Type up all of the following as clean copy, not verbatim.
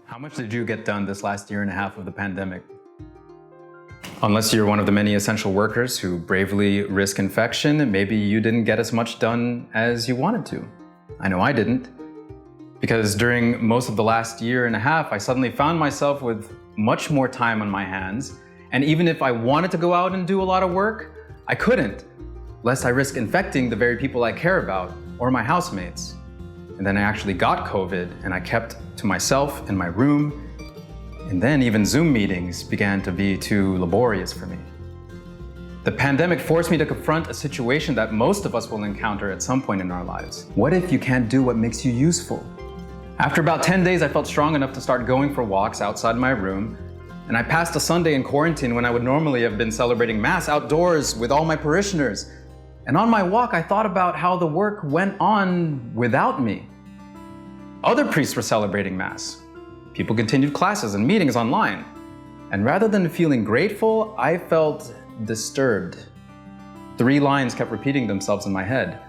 How much did you get done this last year and a half of the pandemic? Unless you're one of the many essential workers who bravely risk infection, maybe you didn't get as much done as you wanted to. I know I didn't. Because during most of the last year and a half, I suddenly found myself with much more time on my hands. And even if I wanted to go out and do a lot of work, I couldn't, lest I risk infecting the very people I care about or my housemates. And then I actually got COVID and I kept to myself in my room. And then even Zoom meetings began to be too laborious for me. The pandemic forced me to confront a situation that most of us will encounter at some point in our lives. What if you can't do what makes you useful? After about 10 days, I felt strong enough to start going for walks outside my room. And I passed a Sunday in quarantine when I would normally have been celebrating Mass outdoors with all my parishioners. And on my walk, I thought about how the work went on without me. Other priests were celebrating Mass. People continued classes and meetings online. And rather than feeling grateful, I felt disturbed. 3 lines kept repeating themselves in my head.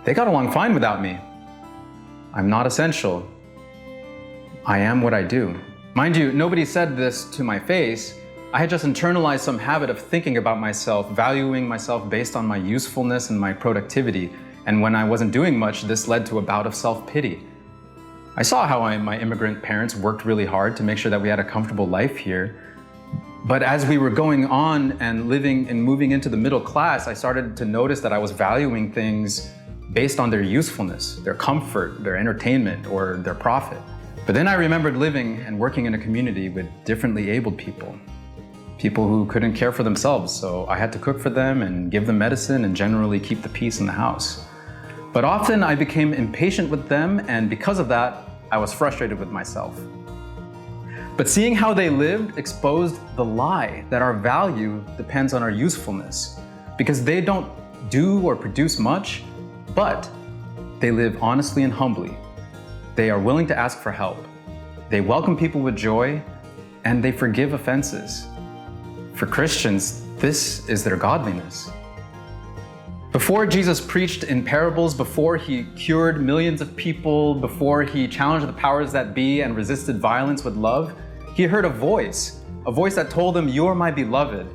They got along fine without me. I'm not essential. I am what I do. Mind you, nobody said this to my face. I had just internalized some habit of thinking about myself, valuing myself based on my usefulness and my productivity. And when I wasn't doing much, this led to a bout of self-pity. I saw how my immigrant parents worked really hard to make sure that we had a comfortable life here. But as we were going on and living and moving into the middle class, I started to notice that I was valuing things based on their usefulness, their comfort, their entertainment, or their profit. But then I remembered living and working in a community with differently abled people. People who couldn't care for themselves, so I had to cook for them and give them medicine and generally keep the peace in the house. But often I became impatient with them, and because of that, I was frustrated with myself. But seeing how they lived exposed the lie that our value depends on our usefulness, because they don't do or produce much, but they live honestly and humbly. They are willing to ask for help. They welcome people with joy, and they forgive offenses. For Christians, this is their godliness. Before Jesus preached in parables, before he cured millions of people, before he challenged the powers that be and resisted violence with love, he heard a voice that told him, "You are my beloved."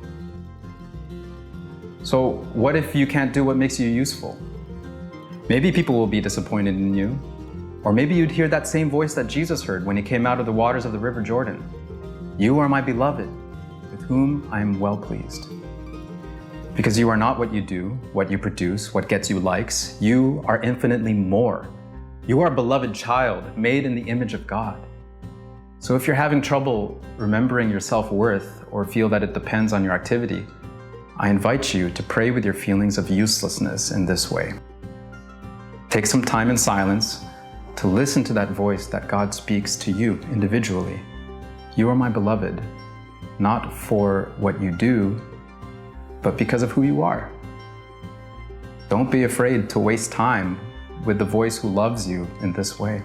So what if you can't do what makes you useful? Maybe people will be disappointed in you. Or maybe you'd hear that same voice that Jesus heard when he came out of the waters of the River Jordan. "You are my beloved, with whom I am well pleased." Because you are not what you do, what you produce, what gets you likes. You are infinitely more. You are a beloved child, made in the image of God. So if you're having trouble remembering your self-worth or feel that it depends on your activity, I invite you to pray with your feelings of uselessness in this way. Take some time in silence to listen to that voice that God speaks to you individually. You are my beloved, not for what you do, but because of who you are. Don't be afraid to waste time with the voice who loves you in this way.